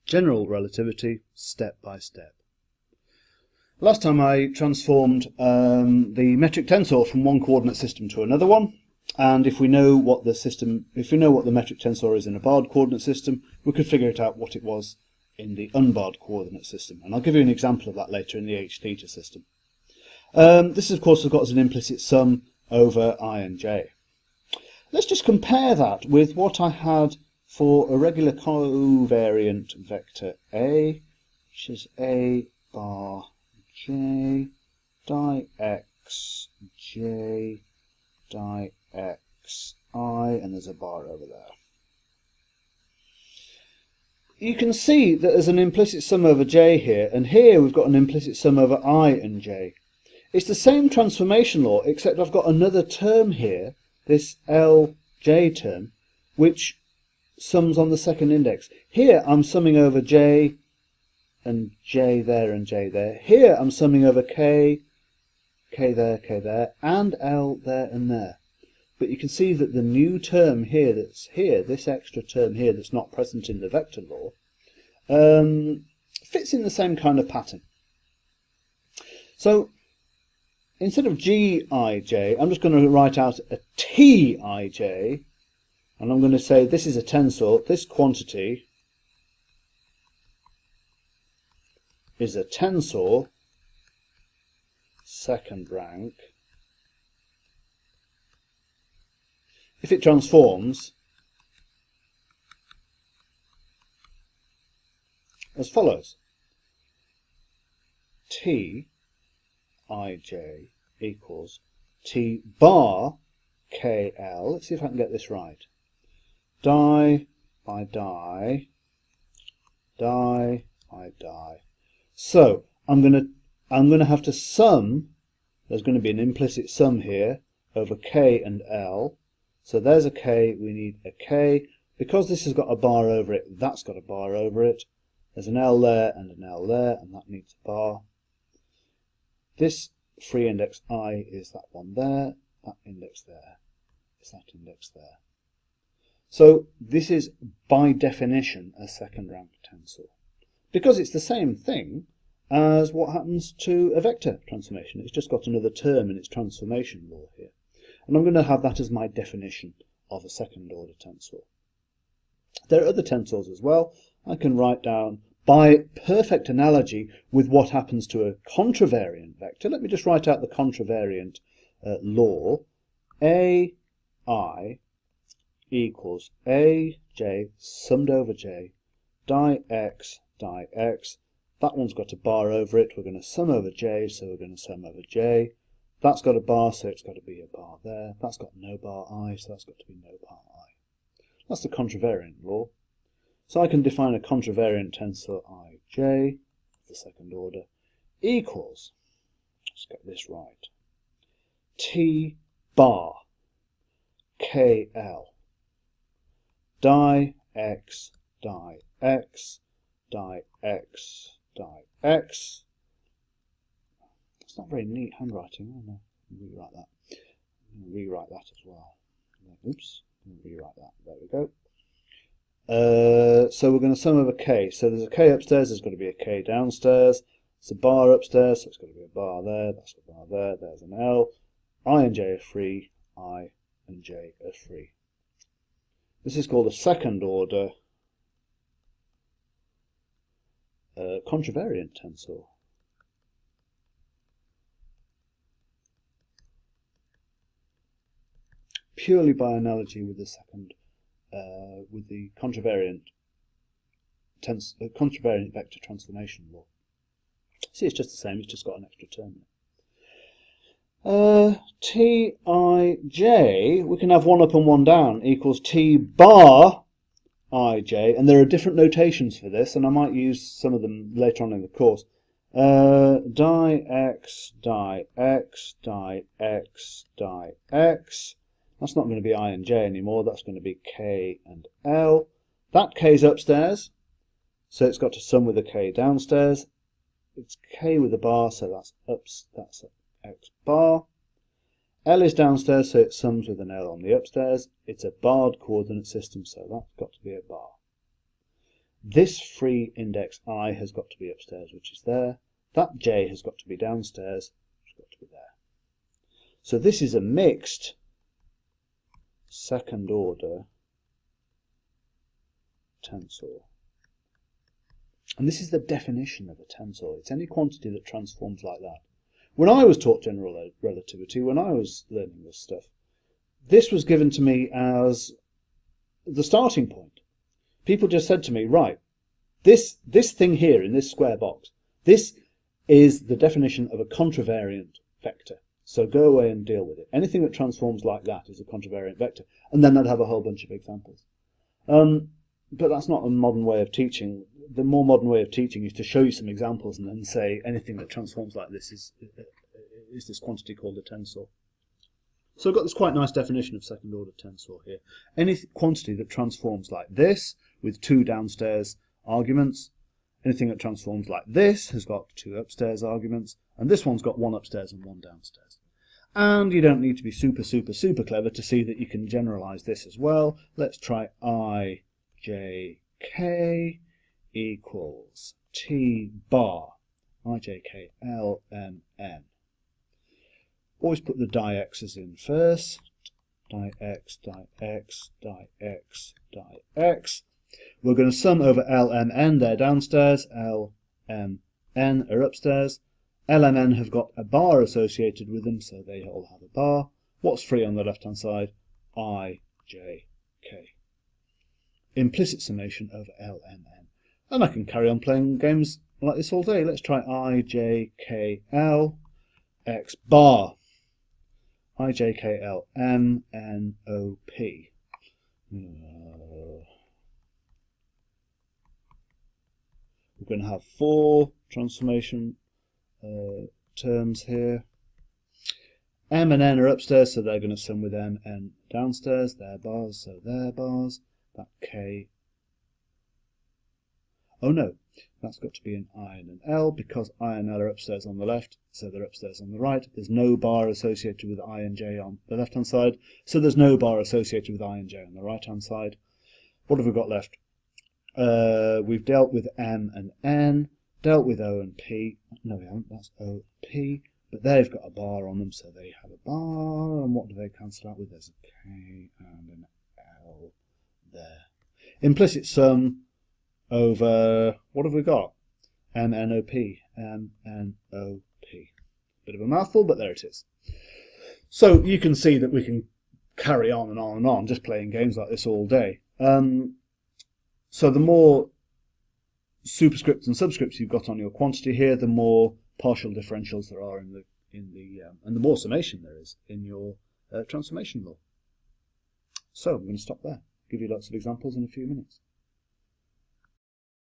General relativity, step by step. Last time I transformed the metric tensor from one coordinate system to another one, and if we know what the metric tensor is in a barred coordinate system, we could figure it out what it was in the unbarred coordinate system. And I'll give you an example of that later in the h theta system. This of course has got as an implicit sum over I and j. Let's just compare that with what I had for a regular covariant vector A, which is A bar j di x j di x I, and there's a bar over there. You can see that there's an implicit sum over j here, and here we've got an implicit sum over I and j. It's the same transformation law, except I've got another term here, this LJ term, which sums on the second index. Here I'm summing over j and j there and j there. Here I'm summing over k there, and L there and there. But you can see that the new term here that's here, this extra term here that's not present in the vector law, fits in the same kind of pattern. So instead of Gij, I'm just going to write out a Tij, and I'm going to say this is a tensor, this quantity is a tensor second rank if it transforms as follows. Tij equals T bar KL, let's see if I can get this right, di by di, di by di. So I'm going to have to sum, there's going to be an implicit sum here over k and L. So there's a k, we need a k. Because this has got a bar over it, that's got a bar over it. There's an L there and an L there, and that needs a bar. This free index I is that one there, that index there is that index there. So this is by definition a second rank tensor, because it's the same thing as what happens to a vector transformation. It's just got another term in its transformation law here. And I'm going to have that as my definition of a second order tensor. There are other tensors as well. I can write down by perfect analogy with what happens to a contravariant vector. Let me just write out the contravariant law. AI equals AJ summed over J di x di x. That one's got a bar over it. We're going to sum over J, so we're going to sum over J. That's got a bar, so it's got to be a bar there. That's got no bar I, so that's got to be no bar I. That's the contravariant law. So I can define a contravariant tensor Ij, the second order, equals, let's get this right, T bar KL di x di x di x di x. It's not very neat handwriting. Oh no, rewrite that. Rewrite that as well. Oops, rewrite that. There we go. So we're going to sum over k. So there's a k upstairs, there's got to be a k downstairs. It's a bar upstairs, so it's got to be a bar there, that's a bar there, there's an L. I and j are free, I and j are free. This is called a second order contravariant tensor. Purely by analogy with the second, with the contravariant vector transformation law. See, it's just the same. It's just got an extra term. Tij, we can have one up and one down, equals T bar Ij, and there are different notations for this, and I might use some of them later on in the course. Di x di x di x di x. That's not going to be I and j anymore, that's going to be k and L. That k's upstairs, so it's got to sum with a k downstairs. It's k with a bar, so that's x bar. L is downstairs, so it sums with an L on the upstairs. It's a barred coordinate system, so that's got to be a bar. This free index I has got to be upstairs, which is there. That j has got to be downstairs, which has got to be there. So this is a mixed second order tensor. And this is the definition of a tensor. It's any quantity that transforms like that. When I was taught general relativity, when I was learning this stuff, this was given to me as the starting point. People just said to me, right, this thing here in this square box, this is the definition of a contravariant vector. So go away and deal with it. Anything that transforms like that is a contravariant vector. And then I'd have a whole bunch of examples. But that's not a modern way of teaching. The more modern way of teaching is to show you some examples and then say anything that transforms like this is this quantity called a tensor. So I've got this quite nice definition of second order tensor here. Any quantity that transforms like this with two downstairs arguments. Anything that transforms like this has got two upstairs arguments. And this one's got one upstairs and one downstairs. And you don't need to be super clever to see that you can generalize this as well. Let's try I, J, K equals T bar, I, J, K, L, M, N. Always put the di-x's in first. Di-x, di-x, di-x, di-x. We're going to sum over L, M, N. They're downstairs. L, M, N are upstairs. L, M, N have got a bar associated with them, so they all have a bar. What's free on the left-hand side? I, J, K. Implicit summation over L, M, N. And I can carry on playing games like this all day. Let's try I, J, K, L, X bar. I, J, K, L, M, N, O, P. We're going to have four transformation terms here. M and N are upstairs, so they're going to sum with M, N downstairs. They're bars, so they're bars. That K. Oh no, that's got to be an I and an L, because I and L are upstairs on the left, so they're upstairs on the right. There's no bar associated with I and J on the left-hand side, so there's no bar associated with I and J on the right-hand side. What have we got left? We've dealt with M and N, dealt with O and P. No, we haven't. That's O, P. But they've got a bar on them, so they have a bar. And what do they cancel out with? There's a K and an L there. Implicit sum over, what have we got? M, N, O, P. M, N, O, P. Bit of a mouthful, but there it is. So you can see that we can carry on and on and on, just playing games like this all day. So the more superscripts and subscripts you've got on your quantity here, the more partial differentials there are and the more summation there is in your transformation law. So I'm going to stop there. Give you lots of examples in a few minutes.